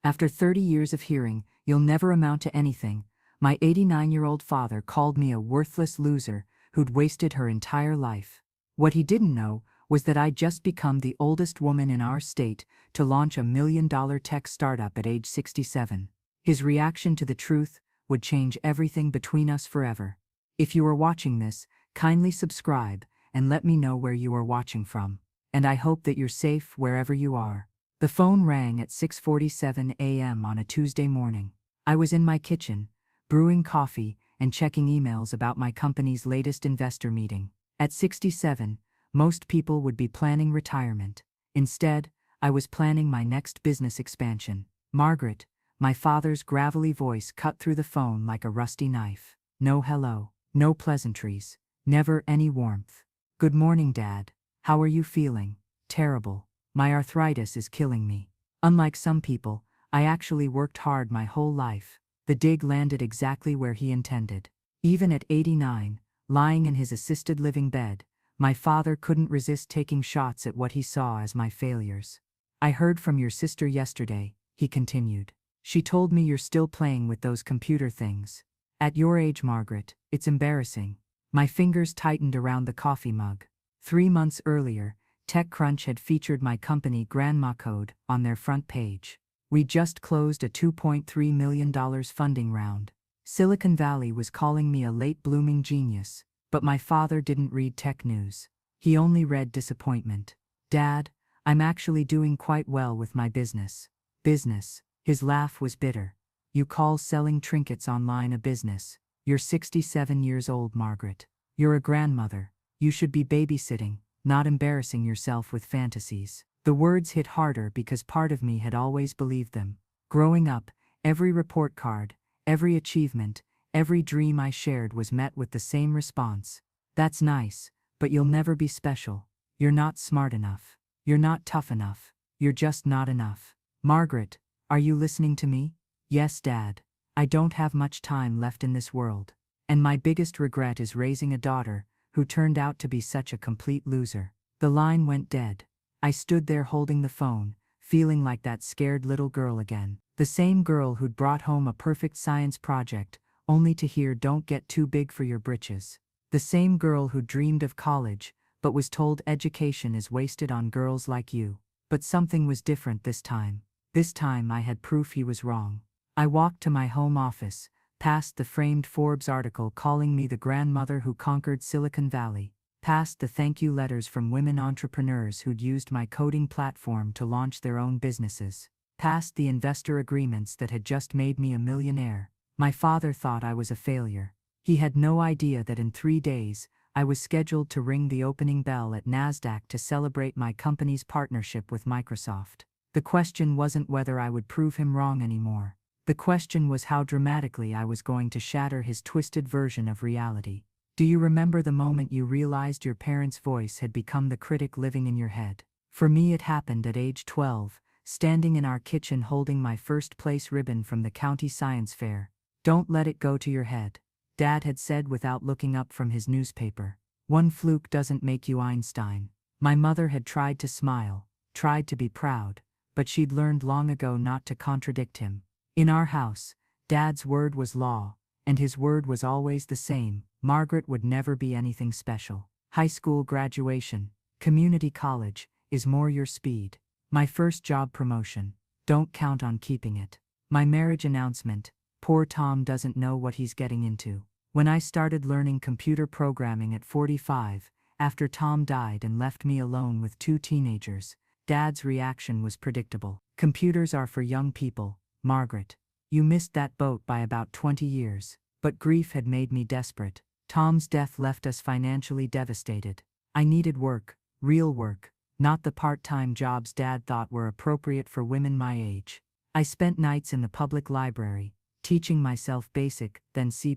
After 30 years of hearing, "You'll never amount to anything," my 89-year-old father called me a worthless loser who'd wasted her entire life. What he didn't know was that I'd just become the oldest woman in our state to launch a $1 million tech startup at age 67. His reaction to the truth would change everything between us forever. If you are watching this, kindly subscribe and let me know where you are watching from. And I hope that you're safe wherever you are. The phone rang at 6:47 a.m. on a Tuesday morning. I was in my kitchen, brewing coffee and checking emails about my company's latest investor meeting. At 67, most people would be planning retirement. Instead, I was planning my next business expansion. "Margaret," my father's gravelly voice cut through the phone like a rusty knife. No hello, no pleasantries, never any warmth. "Good morning, Dad. How are you feeling?" "Terrible. My arthritis is killing me." Unlike some people, I actually worked hard my whole life. The dig landed exactly where he intended. Even at 89, lying in his assisted living bed, my father couldn't resist taking shots at what he saw as my failures. "I heard from your sister yesterday," he continued. "She told me you're still playing with those computer things. At your age, Margaret, it's embarrassing." My fingers tightened around the coffee mug. 3 months earlier, TechCrunch had featured my company Grandma Code on their front page. We just closed a $2.3 million funding round. Silicon Valley was calling me a late-blooming genius, but my father didn't read tech news. He only read disappointment. "Dad, I'm actually doing quite well with my business." "Business?" His laugh was bitter. "You call selling trinkets online a business? You're 67 years old, Margaret. You're a grandmother. You should be babysitting, not embarrassing yourself with fantasies." The words hit harder because part of me had always believed them. Growing up, every report card, every achievement, every dream I shared was met with the same response. "That's nice, but you'll never be special. You're not smart enough. You're not tough enough. You're just not enough." "Margaret, are you listening to me?" "Yes, Dad. I don't have much time left in this world. And my biggest regret is raising a daughter who turned out to be such a complete loser." The line went dead. I stood there holding the phone, feeling like that scared little girl again. The same girl who'd brought home a perfect science project, only to hear "don't get too big for your britches." The same girl who dreamed of college, but was told education is wasted on girls like you. But something was different this time. This time I had proof he was wrong. I walked to my home office, past the framed Forbes article calling me the grandmother who conquered Silicon Valley, past the thank you letters from women entrepreneurs who'd used my coding platform to launch their own businesses, past the investor agreements that had just made me a millionaire. My father thought I was a failure. He had no idea that in 3 days, I was scheduled to ring the opening bell at NASDAQ to celebrate my company's partnership with Microsoft. The question wasn't whether I would prove him wrong anymore. The question was how dramatically I was going to shatter his twisted version of reality. Do you remember the moment you realized your parents' voice had become the critic living in your head? For me, it happened at age 12, standing in our kitchen holding my first place ribbon from the county science fair. "Don't let it go to your head," Dad had said without looking up from his newspaper. "One fluke doesn't make you Einstein." My mother had tried to smile, tried to be proud, but she'd learned long ago not to contradict him. In our house, Dad's word was law, and his word was always the same: Margaret would never be anything special. High school graduation, community college, is more your speed. My first job promotion, don't count on keeping it. My marriage announcement, poor Tom doesn't know what he's getting into. When I started learning computer programming at 45, after Tom died and left me alone with 2 teenagers, Dad's reaction was predictable. "Computers are for young people, Margaret. You missed that boat by about 20 years. But grief had made me desperate. Tom's death left us financially devastated. I needed work, real work, not the part-time jobs Dad thought were appropriate for women my age. I spent nights in the public library, teaching myself BASIC, then C++,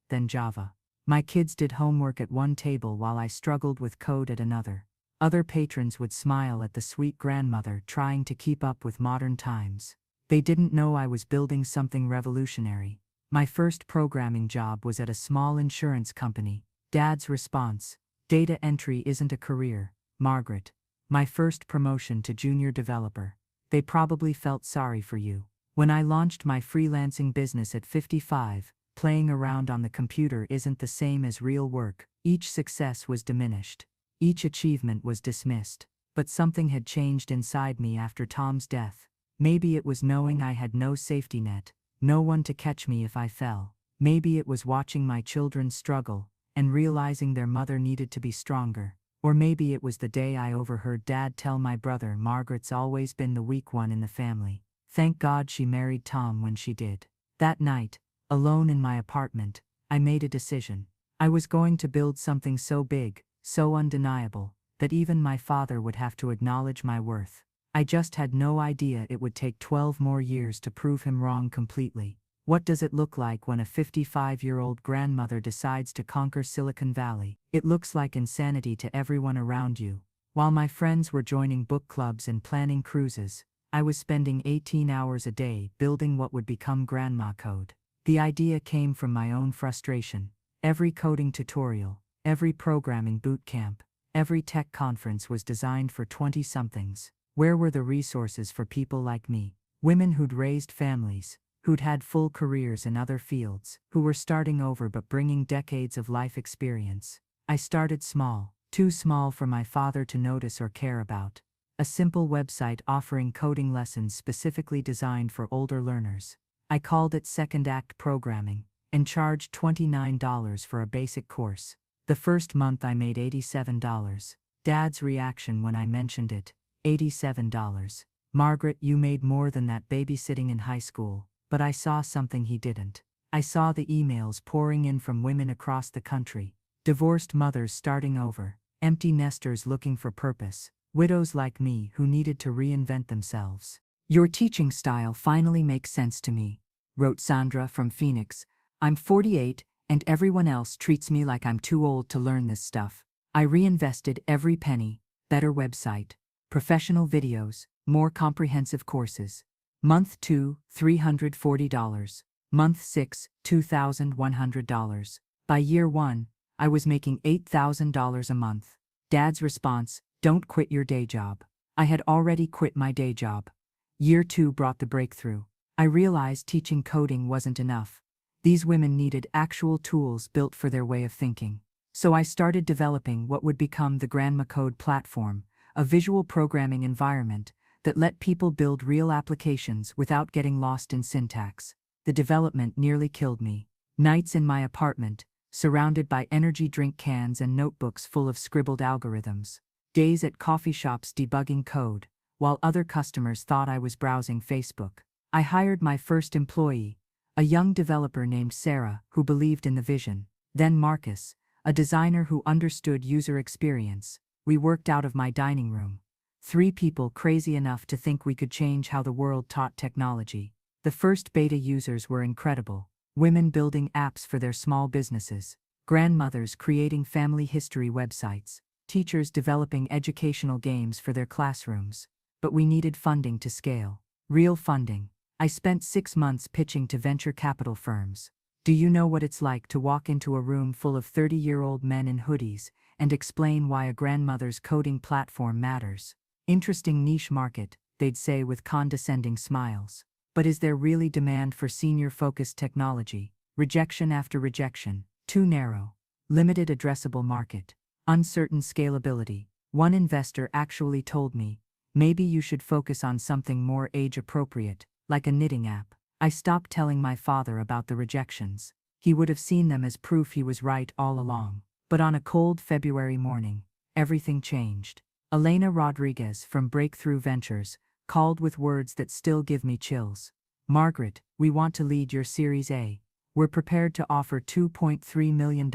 then Java. My kids did homework at one table while I struggled with code at another. Other patrons would smile at the sweet grandmother trying to keep up with modern times. They didn't know I was building something revolutionary. My first programming job was at a small insurance company. Dad's response: "Data entry isn't a career, Margaret." My first promotion to junior developer. They probably felt sorry for you. When I launched my freelancing business at 55, playing around on the computer isn't the same as real work. Each success was diminished. Each achievement was dismissed. But something had changed inside me after Tom's death. Maybe it was knowing I had no safety net, no one to catch me if I fell. Maybe it was watching my children struggle and realizing their mother needed to be stronger. Or maybe it was the day I overheard Dad tell my brother Margaret's always been the weak one in the family. Thank God she married Tom when she did. That night, alone in my apartment, I made a decision. I was going to build something so big, so undeniable, that even my father would have to acknowledge my worth. I just had no idea it would take 12 more years to prove him wrong completely. What does it look like when a 55-year-old grandmother decides to conquer Silicon Valley? It looks like insanity to everyone around you. While my friends were joining book clubs and planning cruises, I was spending 18 hours a day building what would become Grandma Code. The idea came from my own frustration. Every coding tutorial, every programming boot camp, every tech conference was designed for 20-somethings. Where were the resources for people like me? Women who'd raised families, who'd had full careers in other fields, who were starting over but bringing decades of life experience. I started small, too small for my father to notice or care about. A simple website offering coding lessons specifically designed for older learners. I called it Second Act Programming and charged $29 for a basic course. The first month I made $87. Dad's reaction when I mentioned it, $87. Margaret, you made more than that babysitting in high school. But I saw something he didn't. I saw the emails pouring in from women across the country. Divorced mothers starting over, empty nesters looking for purpose, widows like me who needed to reinvent themselves. Your teaching style finally makes sense to me, wrote Sandra from Phoenix. I'm 48, and everyone else treats me like I'm too old to learn this stuff. I reinvested every penny, better website, professional videos, more comprehensive courses. Month 2, $340. Month 6, $2,100. By year 1, I was making $8,000 a month. Dad's response, don't quit your day job. I had already quit my day job. Year 2 brought the breakthrough. I realized teaching coding wasn't enough. These women needed actual tools built for their way of thinking. So I started developing what would become the Grandma Code platform, a visual programming environment that let people build real applications without getting lost in syntax. The development nearly killed me. Nights in my apartment, surrounded by energy drink cans and notebooks full of scribbled algorithms. Days at coffee shops debugging code, while other customers thought I was browsing Facebook. I hired my first employee, a young developer named Sarah who believed in the vision. Then Marcus, a designer who understood user experience. We worked out of my dining room. 3 people crazy enough to think we could change how the world taught technology. The first beta users were incredible. Women building apps for their small businesses. Grandmothers creating family history websites. Teachers developing educational games for their classrooms. But we needed funding to scale. Real funding. I spent 6 months pitching to venture capital firms. Do you know what it's like to walk into a room full of 30-year-old men in hoodies and explain why a grandmother's coding platform matters? Interesting niche market, they'd say with condescending smiles. But is there really demand for senior-focused technology? Rejection after rejection. Too narrow. Limited addressable market. Uncertain scalability. One investor actually told me, maybe you should focus on something more age-appropriate, like a knitting app. I stopped telling my father about the rejections. He would have seen them as proof he was right all along. But on a cold February morning, everything changed. Elena Rodriguez from Breakthrough Ventures called with words that still give me chills. Margaret, we want to lead your Series A. We're prepared to offer $2.3 million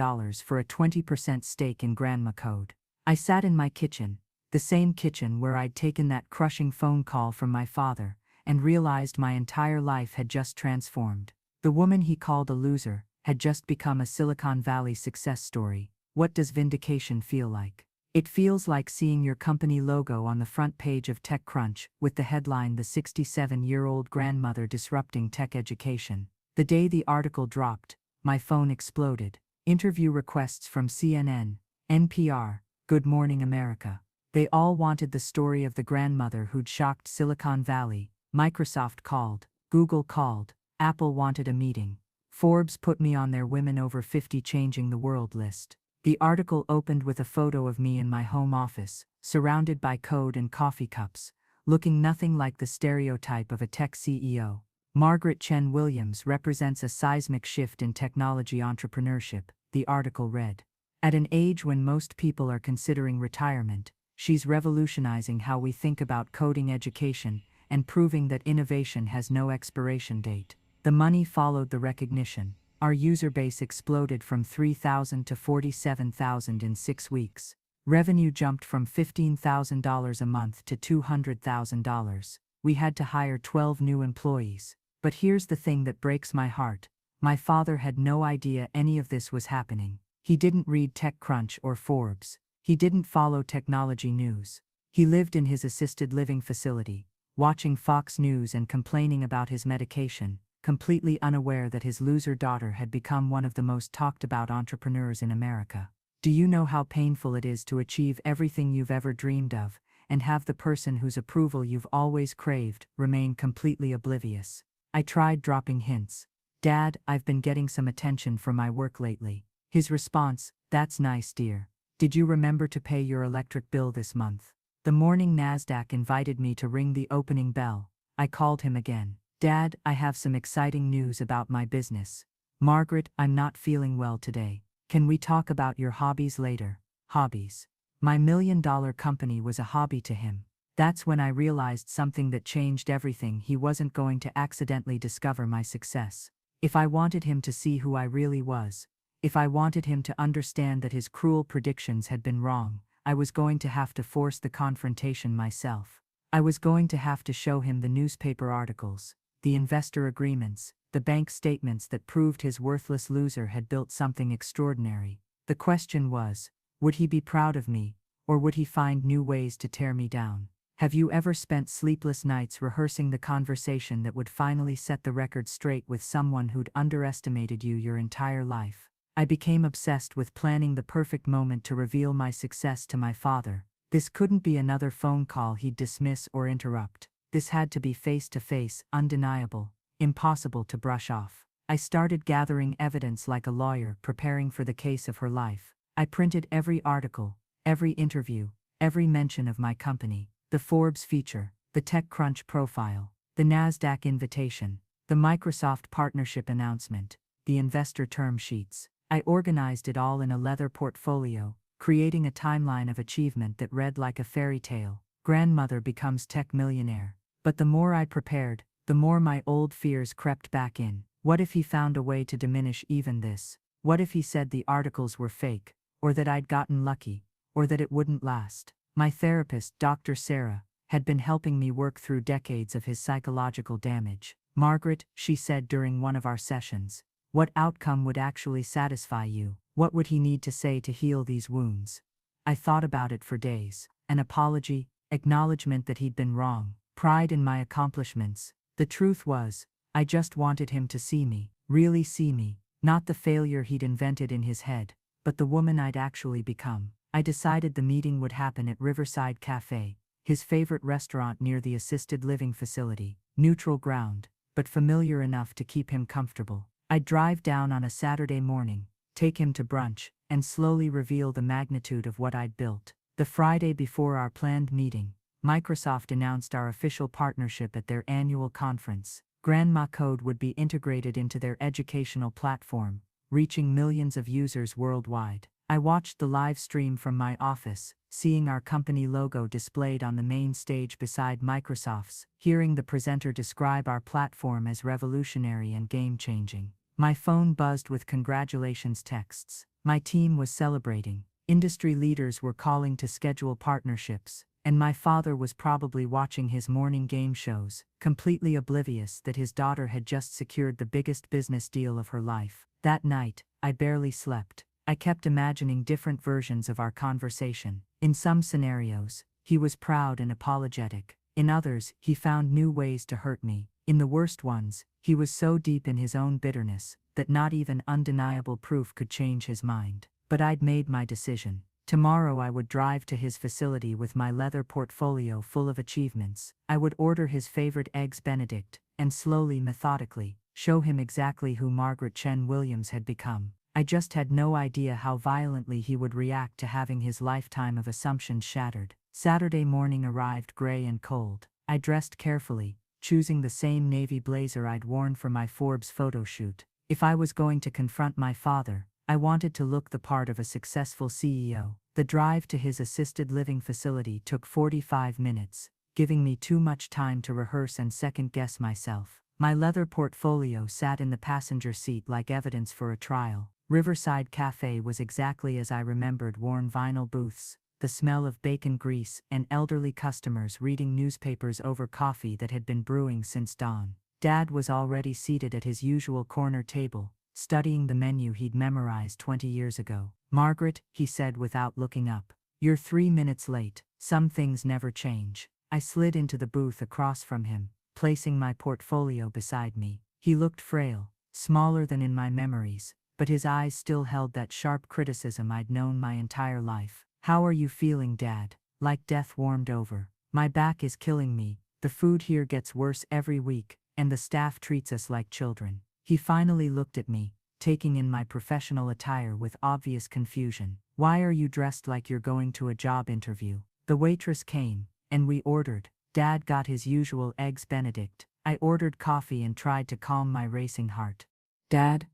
for a 20% stake in Grandma Code. I sat in my kitchen, the same kitchen where I'd taken that crushing phone call from my father, and realized my entire life had just transformed. The woman he called a loser had just become a Silicon Valley success story. What does vindication feel like? It feels like seeing your company logo on the front page of TechCrunch with the headline, "The 67-year-old grandmother disrupting tech education." The day the article dropped, my phone exploded. Interview requests from CNN, NPR, Good Morning America. They all wanted the story of the grandmother who'd shocked Silicon Valley. Microsoft called, Google called, Apple wanted a meeting. Forbes put me on their Women Over 50 Changing the World list. The article opened with a photo of me in my home office, surrounded by code and coffee cups, looking nothing like the stereotype of a tech CEO. Margaret Chen Williams represents a seismic shift in technology entrepreneurship, the article read. At an age when most people are considering retirement, she's revolutionizing how we think about coding education and proving that innovation has no expiration date. The money followed the recognition. Our user base exploded from 3,000 to 47,000 in 6 weeks. Revenue jumped from $15,000 a month to $200,000. We had to hire 12 new employees. But here's the thing that breaks my heart. My father had no idea any of this was happening. He didn't read TechCrunch or Forbes. He didn't follow technology news. He lived in his assisted living facility, watching Fox News and complaining about his medication, completely unaware that his loser daughter had become one of the most talked about entrepreneurs in America. Do you know how painful it is to achieve everything you've ever dreamed of, and have the person whose approval you've always craved remain completely oblivious? I tried dropping hints. Dad, I've been getting some attention from my work lately. His response, that's nice, dear. Did you remember to pay your electric bill this month? The morning NASDAQ invited me to ring the opening bell. I called him again. Dad, I have some exciting news about my business. Margaret, I'm not feeling well today. Can we talk about your hobbies later? Hobbies. My $1 million company was a hobby to him. That's when I realized something that changed everything. He wasn't going to accidentally discover my success. If I wanted him to see who I really was, if I wanted him to understand that his cruel predictions had been wrong, I was going to have to force the confrontation myself. I was going to have to show him the newspaper articles, the investor agreements, the bank statements that proved his worthless loser had built something extraordinary. The question was, would he be proud of me, or would he find new ways to tear me down? Have you ever spent sleepless nights rehearsing the conversation that would finally set the record straight with someone who'd underestimated you your entire life? I became obsessed with planning the perfect moment to reveal my success to my father. This couldn't be another phone call he'd dismiss or interrupt. This had to be face-to-face, undeniable, impossible to brush off. I started gathering evidence like a lawyer preparing for the case of her life. I printed every article, every interview, every mention of my company, the Forbes feature, the TechCrunch profile, the NASDAQ invitation, the Microsoft partnership announcement, the investor term sheets. I organized it all in a leather portfolio, creating a timeline of achievement that read like a fairy tale. Grandmother becomes tech millionaire. But the more I prepared, the more my old fears crept back in. What if he found a way to diminish even this? What if he said the articles were fake, or that I'd gotten lucky, or that it wouldn't last? My therapist, Dr. Sarah, had been helping me work through decades of his psychological damage. Margaret, she said during one of our sessions, what outcome would actually satisfy you? What would he need to say to heal these wounds? I thought about it for days. An apology, acknowledgement that he'd been wrong, pride in my accomplishments. The truth was, I just wanted him to see me, really see me, not the failure he'd invented in his head, but the woman I'd actually become. I decided the meeting would happen at Riverside Cafe, his favorite restaurant near the assisted living facility, neutral ground, but familiar enough to keep him comfortable. I'd drive down on a Saturday morning, take him to brunch, and slowly reveal the magnitude of what I'd built. The Friday before our planned meeting, Microsoft announced our official partnership at their annual conference. Grandma Code would be integrated into their educational platform, reaching millions of users worldwide. I watched the live stream from my office, seeing our company logo displayed on the main stage beside Microsoft's, hearing the presenter describe our platform as revolutionary and game-changing. My phone buzzed with congratulations texts. My team was celebrating. Industry leaders were calling to schedule partnerships, and my father was probably watching his morning game shows, completely oblivious that his daughter had just secured the biggest business deal of her life. That night, I barely slept. I kept imagining different versions of our conversation. In some scenarios, he was proud and apologetic. In others, he found new ways to hurt me. In the worst ones, he was so deep in his own bitterness that not even undeniable proof could change his mind. But I'd made my decision. Tomorrow I would drive to his facility with my leather portfolio full of achievements. I would order his favorite eggs Benedict, and slowly, methodically, show him exactly who Margaret Chen Williams had become. I just had no idea how violently he would react to having his lifetime of assumptions shattered. Saturday morning arrived gray and cold. I dressed carefully, choosing the same navy blazer I'd worn for my Forbes photo shoot. If I was going to confront my father, I wanted to look the part of a successful CEO. The drive to his assisted living facility took 45 minutes, giving me too much time to rehearse and second-guess myself. My leather portfolio sat in the passenger seat like evidence for a trial. Riverside Cafe was exactly as I remembered: worn vinyl booths, the smell of bacon grease, and elderly customers reading newspapers over coffee that had been brewing since dawn. Dad was already seated at his usual corner table, studying the menu he'd memorized 20 years ago. "Margaret," he said without looking up, "you're 3 minutes late. Some things never change." I slid into the booth across from him, placing my portfolio beside me. He looked frail, smaller than in my memories, but his eyes still held that sharp criticism I'd known my entire life. "How are you feeling, Dad?" Like death warmed over. "My back is killing me. The food here gets worse every week, and the staff treats us like children." He finally looked at me, taking in my professional attire with obvious confusion. "Why are you dressed like you're going to a job interview?" The waitress came, and we ordered. Dad got his usual eggs Benedict. I ordered coffee and tried to calm my racing heart. "Dad,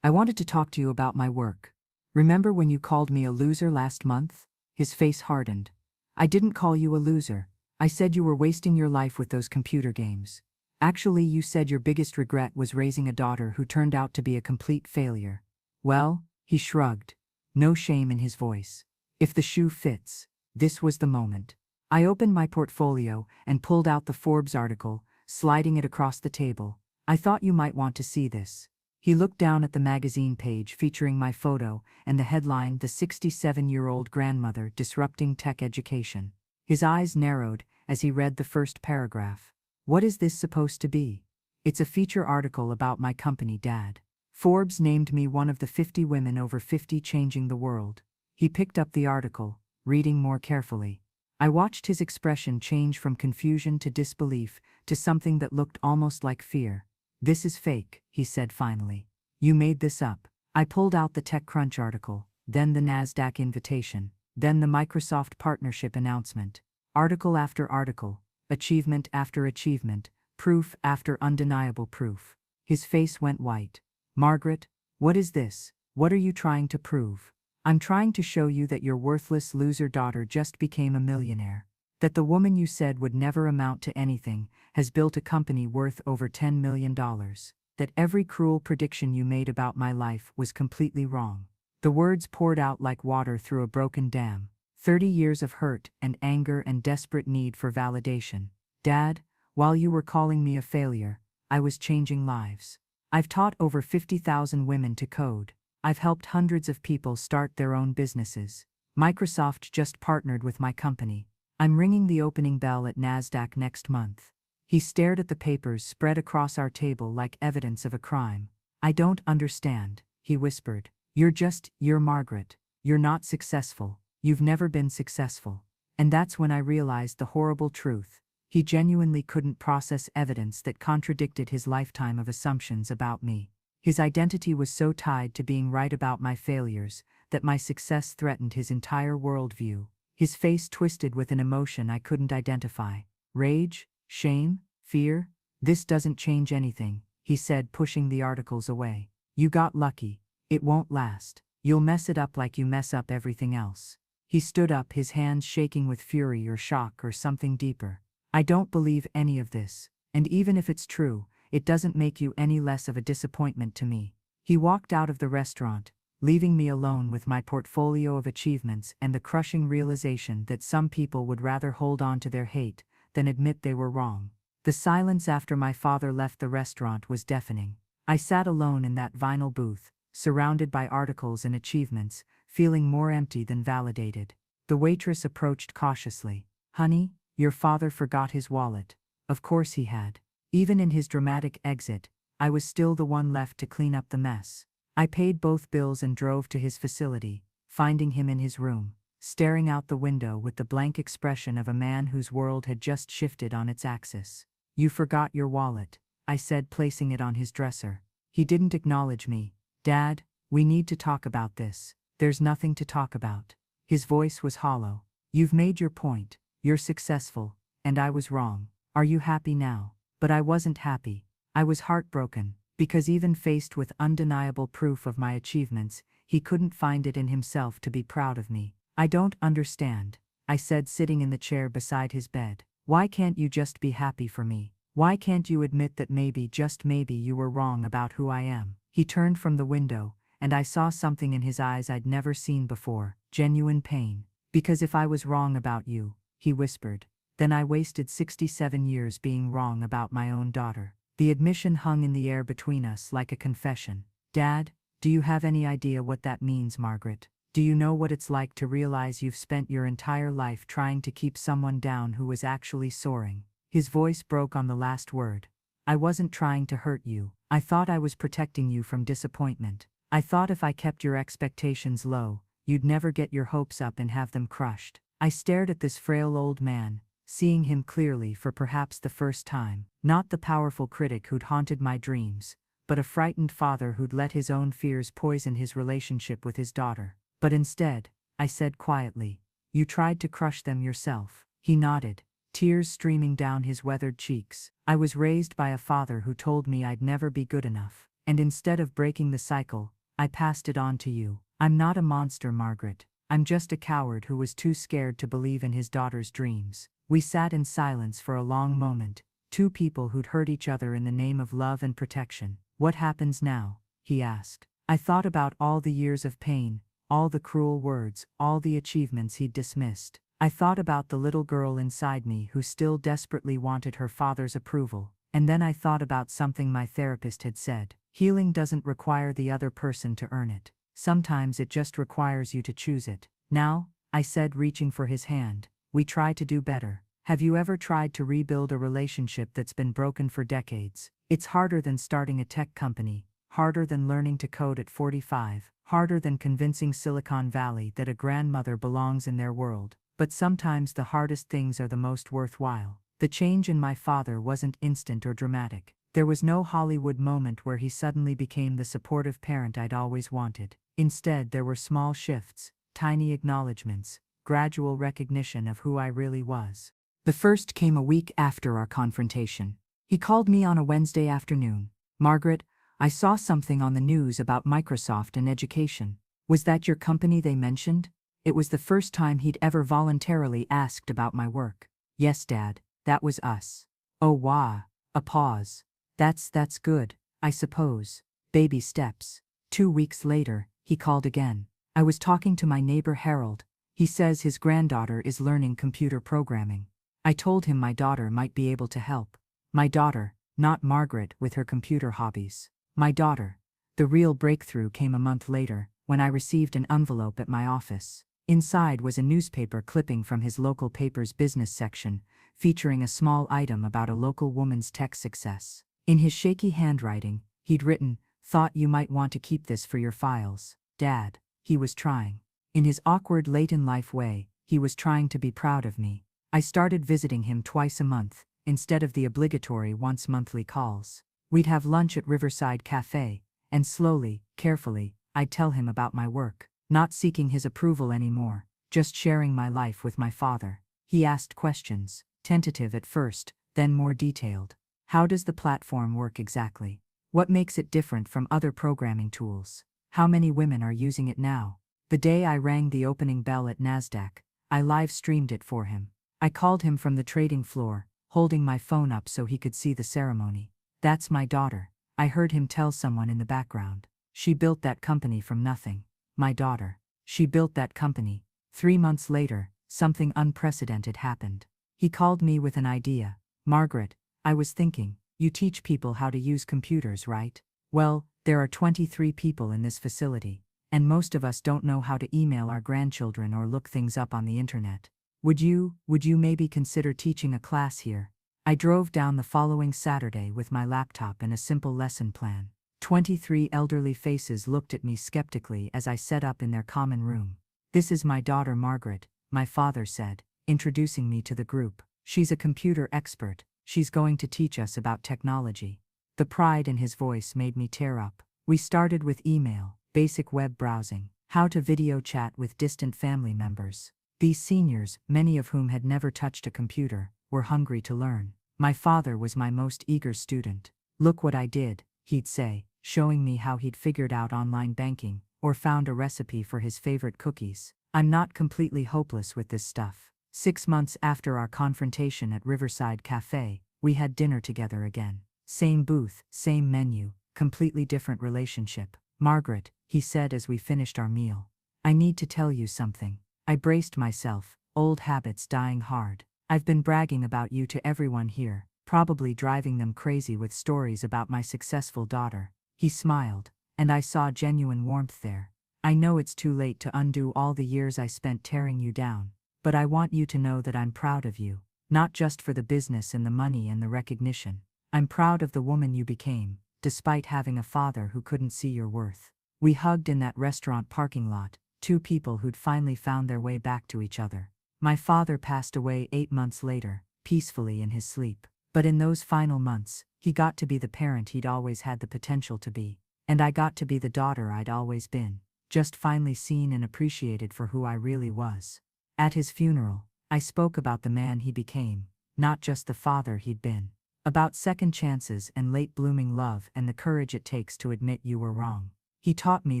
I wanted to talk to you about my work. Remember when you called me a loser last month?" His face hardened. "I didn't call you a loser. I said you were wasting your life with those computer games. Actually, you said your biggest regret was raising a daughter who turned out to be a complete failure." "Well," he shrugged, no shame in his voice, "if the shoe fits." This was the moment. I opened my portfolio and pulled out the Forbes article, sliding it across the table. "I thought you might want to see this." He looked down at the magazine page featuring my photo and the headline, "The 67-year-old grandmother disrupting tech education." His eyes narrowed as he read the first paragraph. "What is this supposed to be?" "It's a feature article about my company, Dad. Forbes named me one of the 50 women over 50 changing the world." He picked up the article, reading more carefully. I watched his expression change from confusion to disbelief to something that looked almost like fear. "This is fake," he said finally. "You made this up." I pulled out the TechCrunch article, then the NASDAQ invitation, then the Microsoft partnership announcement. Article after article, achievement after achievement, proof after undeniable proof. His face went white. "Margaret, what is this? What are you trying to prove?" "I'm trying to show you that your worthless loser daughter just became a millionaire. That the woman you said would never amount to anything has built a company worth over $10 million. That every cruel prediction you made about my life was completely wrong." The words poured out like water through a broken dam. 30 years of hurt and anger and desperate need for validation. "Dad, while you were calling me a failure, I was changing lives. I've taught over 50,000 women to code. I've helped hundreds of people start their own businesses. Microsoft just partnered with my company. I'm ringing the opening bell at NASDAQ next month." He stared at the papers spread across our table like evidence of a crime. "I don't understand," he whispered. You're Margaret. You're not successful. You've never been successful." And that's when I realized the horrible truth. He genuinely couldn't process evidence that contradicted his lifetime of assumptions about me. His identity was so tied to being right about my failures that my success threatened his entire worldview. His face twisted with an emotion I couldn't identify. "Rage? Shame? Fear? This doesn't change anything," he said, pushing the articles away. "You got lucky. It won't last. You'll mess it up like you mess up everything else." He stood up, his hands shaking with fury or shock or something deeper. "I don't believe any of this. And even if it's true, it doesn't make you any less of a disappointment to me." He walked out of the restaurant, leaving me alone with my portfolio of achievements and the crushing realization that some people would rather hold on to their hate than admit they were wrong. The silence after my father left the restaurant was deafening. I sat alone in that vinyl booth, surrounded by articles and achievements, feeling more empty than validated. The waitress approached cautiously. "Honey, your father forgot his wallet." Of course he had. Even in his dramatic exit, I was still the one left to clean up the mess. I paid both bills and drove to his facility, finding him in his room, staring out the window with the blank expression of a man whose world had just shifted on its axis. "You forgot your wallet," I said, placing it on his dresser. He didn't acknowledge me. "Dad, we need to talk about this." "There's nothing to talk about." His voice was hollow. "You've made your point. You're successful, and I was wrong. Are you happy now?" But I wasn't happy. I was heartbroken, because even faced with undeniable proof of my achievements, he couldn't find it in himself to be proud of me. "I don't understand," I said, sitting in the chair beside his bed. "Why can't you just be happy for me? Why can't you admit that maybe, just maybe, you were wrong about who I am?" He turned from the window, and I saw something in his eyes I'd never seen before: genuine pain. "Because if I was wrong about you," he whispered, "then I wasted 67 years being wrong about my own daughter." The admission hung in the air between us like a confession. "Dad, do you have any idea what that means, Margaret? Do you know what it's like to realize you've spent your entire life trying to keep someone down who was actually soaring?" His voice broke on the last word. "I wasn't trying to hurt you. I thought I was protecting you from disappointment. I thought if I kept your expectations low, you'd never get your hopes up and have them crushed." I stared at this frail old man, seeing him clearly for perhaps the first time. Not the powerful critic who'd haunted my dreams, but a frightened father who'd let his own fears poison his relationship with his daughter. "But instead," I said quietly, "you tried to crush them yourself." He nodded, tears streaming down his weathered cheeks. "I was raised by a father who told me I'd never be good enough. And instead of breaking the cycle, I passed it on to you. I'm not a monster, Margaret. I'm just a coward who was too scared to believe in his daughter's dreams." We sat in silence for a long moment, two people who'd hurt each other in the name of love and protection. "What happens now?" he asked. I thought about all the years of pain, all the cruel words, all the achievements he'd dismissed. I thought about the little girl inside me who still desperately wanted her father's approval. And then I thought about something my therapist had said: healing doesn't require the other person to earn it. Sometimes it just requires you to choose it. "Now," I said, reaching for his hand, "we try to do better. Have you ever tried to rebuild a relationship that's been broken for decades? It's harder than starting a tech company, harder than learning to code at 45, harder than convincing Silicon Valley that a grandmother belongs in their world. But sometimes the hardest things are the most worthwhile." The change in my father wasn't instant or dramatic. There was no Hollywood moment where he suddenly became the supportive parent I'd always wanted. Instead, there were small shifts, tiny acknowledgments, gradual recognition of who I really was. The first came a week after our confrontation. He called me on a Wednesday afternoon. "Margaret, I saw something on the news about Microsoft and education. Was that your company they mentioned?" It was the first time he'd ever voluntarily asked about my work. "Yes, Dad, that was us." "Oh, wow." A pause. That's good, I suppose. Baby steps." 2 weeks later, he called again. "I was talking to my neighbor Harold. He says his granddaughter is learning computer programming. I told him my daughter might be able to help. My daughter, not Margaret with her computer hobbies. My daughter." The real breakthrough came a month later, when I received an envelope at my office. Inside was a newspaper clipping from his local paper's business section, featuring a small item about a local woman's tech success. In his shaky handwriting, he'd written, "Thought you might want to keep this for your files, Dad." He was trying. In his awkward late-in-life way, he was trying to be proud of me. I started visiting him twice a month, instead of the obligatory once-monthly calls. We'd have lunch at Riverside Cafe, and slowly, carefully, I'd tell him about my work, not seeking his approval anymore, just sharing my life with my father. He asked questions, tentative at first, then more detailed. "How does the platform work exactly? What makes it different from other programming tools? How many women are using it now?" The day I rang the opening bell at NASDAQ, I live-streamed it for him. I called him from the trading floor, holding my phone up so he could see the ceremony. "That's my daughter," I heard him tell someone in the background. "She built that company from nothing." My daughter. She built that company. 3 months later, something unprecedented happened. He called me with an idea. "Margaret, I was thinking, you teach people how to use computers, right? Well, there are 23 people in this facility, and most of us don't know how to email our grandchildren or look things up on the internet. Would you maybe consider teaching a class here?" I drove down the following Saturday with my laptop and a simple lesson plan. 23 elderly faces looked at me skeptically as I set up in their common room. "This is my daughter Margaret," my father said, introducing me to the group. "She's a computer expert. She's going to teach us about technology." The pride in his voice made me tear up. We started with email, basic web browsing, how to video chat with distant family members. These seniors, many of whom had never touched a computer, were hungry to learn. My father was my most eager student. "Look what I did," he'd say, showing me how he'd figured out online banking, or found a recipe for his favorite cookies. I'm not completely hopeless with this stuff. 6 months after our confrontation at Riverside Cafe, we had dinner together again. Same booth, same menu, completely different relationship. "Margaret," he said as we finished our meal, "I need to tell you something." I braced myself, old habits dying hard. "I've been bragging about you to everyone here, probably driving them crazy with stories about my successful daughter." He smiled, and I saw genuine warmth there. "I know it's too late to undo all the years I spent tearing you down, but I want you to know that I'm proud of you, not just for the business and the money and the recognition. I'm proud of the woman you became, despite having a father who couldn't see your worth." We hugged in that restaurant parking lot, two people who'd finally found their way back to each other. My father passed away 8 months later, peacefully in his sleep. But in those final months, he got to be the parent he'd always had the potential to be. And I got to be the daughter I'd always been, just finally seen and appreciated for who I really was. At his funeral, I spoke about the man he became, not just the father he'd been. About second chances and late-blooming love and the courage it takes to admit you were wrong. He taught me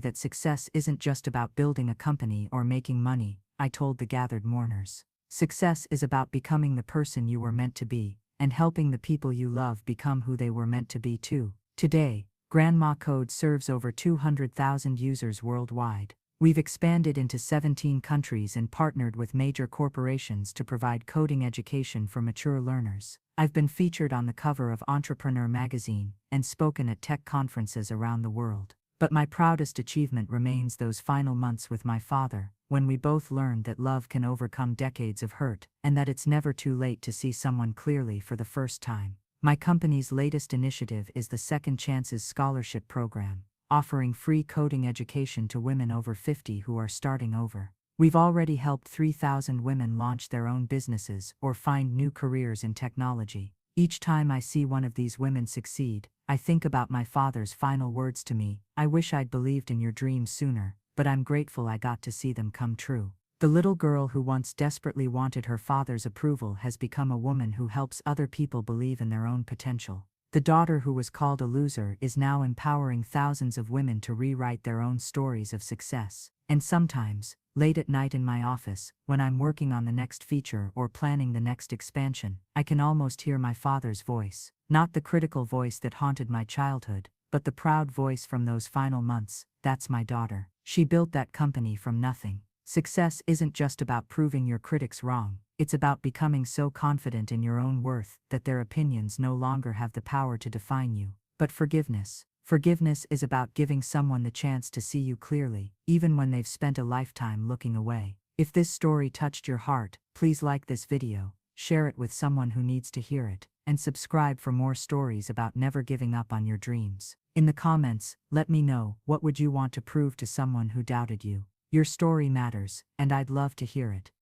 that success isn't just about building a company or making money, I told the gathered mourners. Success is about becoming the person you were meant to be, and helping the people you love become who they were meant to be too. Today, Grandma Code serves over 200,000 users worldwide. We've expanded into 17 countries and partnered with major corporations to provide coding education for mature learners. I've been featured on the cover of Entrepreneur magazine and spoken at tech conferences around the world. But my proudest achievement remains those final months with my father, when we both learned that love can overcome decades of hurt, and that it's never too late to see someone clearly for the first time. My company's latest initiative is the Second Chances Scholarship Program, offering free coding education to women over 50 who are starting over. We've already helped 3,000 women launch their own businesses or find new careers in technology. Each time I see one of these women succeed, I think about my father's final words to me: "I wish I'd believed in your dreams sooner, but I'm grateful I got to see them come true." The little girl who once desperately wanted her father's approval has become a woman who helps other people believe in their own potential. The daughter who was called a loser is now empowering thousands of women to rewrite their own stories of success. And sometimes, late at night in my office, when I'm working on the next feature or planning the next expansion, I can almost hear my father's voice. Not the critical voice that haunted my childhood, but the proud voice from those final months: "That's my daughter. She built that company from nothing." Success isn't just about proving your critics wrong. It's about becoming so confident in your own worth that their opinions no longer have the power to define you. But forgiveness. Forgiveness is about giving someone the chance to see you clearly, even when they've spent a lifetime looking away. If this story touched your heart, please like this video, share it with someone who needs to hear it, and subscribe for more stories about never giving up on your dreams. In the comments, let me know, what would you want to prove to someone who doubted you? Your story matters, and I'd love to hear it.